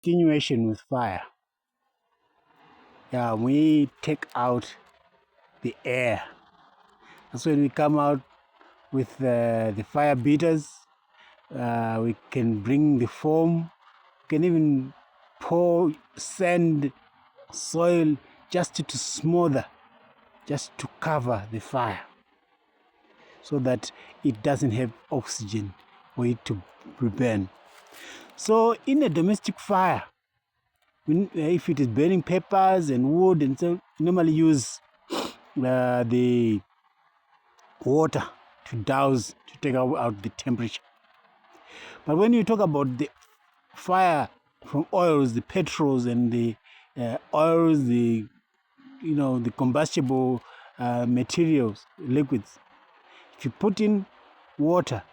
extinguishing with fire. Yeah, we take out the air. That's when we come out with the fire beaters. We can bring the foam. We can even pour sand, soil, just to smother, just to cover the fire, so that it doesn't have oxygen for it to burn. So in a domestic fire, if it is burning papers and wood, and so you normally use the water to douse, to take out the temperature. But when you talk about the fire from oils, the petrols and the oils, the the combustible materials, liquids, if you put in water,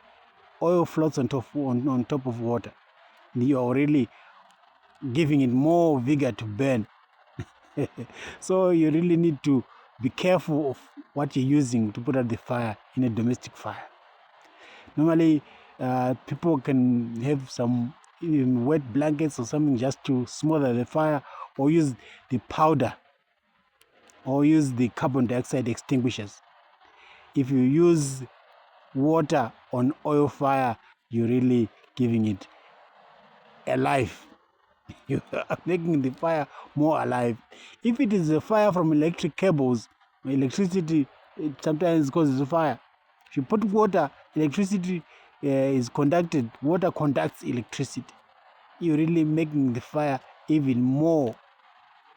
oil floats on top of water. You are really giving it more vigor to burn. So you really need to be careful of what you're using to put out the fire in a domestic fire. Normally, people can have some wet blankets or something just to smother the fire, or use the powder, or use the carbon dioxide extinguishers. If you use water on oil fire, you're really giving it a life. You are making the fire more alive. If it is a fire from electric cables, electricity sometimes causes a fire. If you put water, electricity is conducted. Water conducts electricity. You're really making the fire even more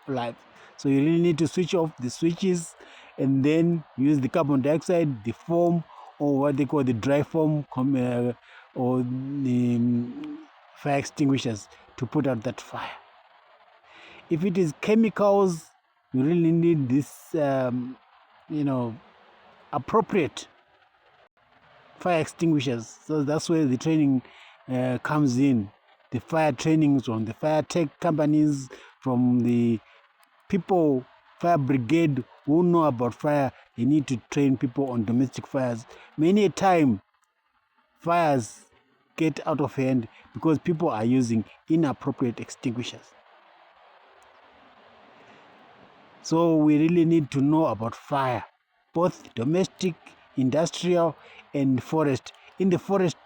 alive. So you really need to switch off the switches and then use the carbon dioxide, the foam, or what they call the dry foam, or the fire extinguishers to put out that fire. If it is chemicals, you really need this, appropriate fire extinguishers. So that's where the training comes in. The fire trainings from the fire tech companies, from the people, fire brigade who know about fire. They need to train people on domestic fires. Many a time, fires get out of hand because people are using inappropriate extinguishers. So we really need to know about fire, both domestic, industrial, and forest. In the forest,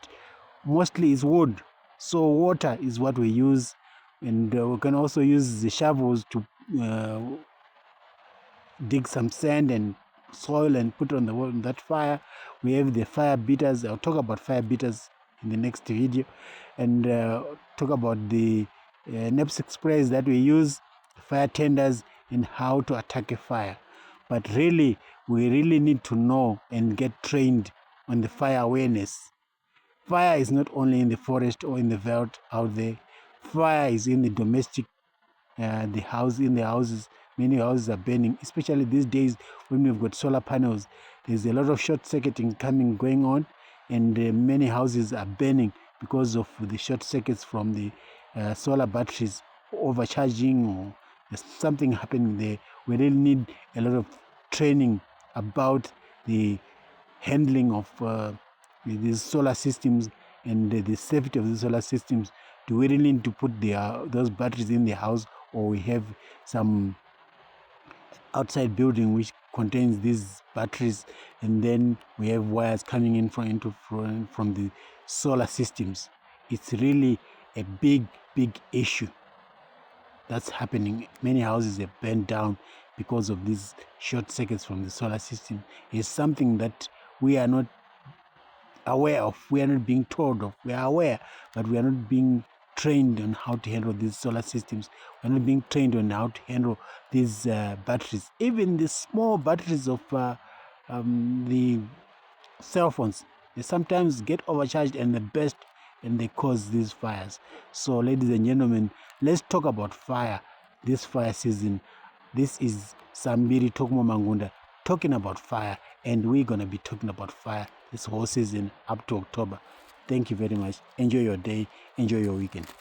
mostly is wood, so water is what we use, and we can also use the shovels to dig some sand and soil and put on that fire. We have the fire beaters. I'll talk about fire beaters in the next video, and talk about the knapsack sprays that we use, fire tenders, and how to attack a fire. But really, we really need to know and get trained on the fire awareness. Fire is not only in the forest or in the veldt out there. Fire is in the domestic, in the houses. Many houses are burning, especially these days when we've got solar panels. There's a lot of short circuiting going on, and many houses are burning because of the short circuits from the solar batteries overcharging, or there's something happening there. We really need a lot of training about the handling of these solar systems and the safety of the solar systems. Do we really need to put those batteries in the house, or we have some outside building which contains these batteries, and then we have wires coming in from the solar systems? It's really a big issue that's happening. Many houses are burned down because of these short circuits from the solar system. It's something that we are not aware of, we are not being told of. We are aware, but we are not being trained on how to handle these solar systems. We are not being trained on how to handle these batteries. Even the small batteries of the cell phones, they sometimes get overcharged and they burst, and they cause these fires. So ladies and gentlemen, let's talk about fire this fire season. This is Sambiri Tokmo Mangunda talking about fire, and we're going to be talking about fire this whole season up to October. Thank you very much. Enjoy your day. Enjoy your weekend.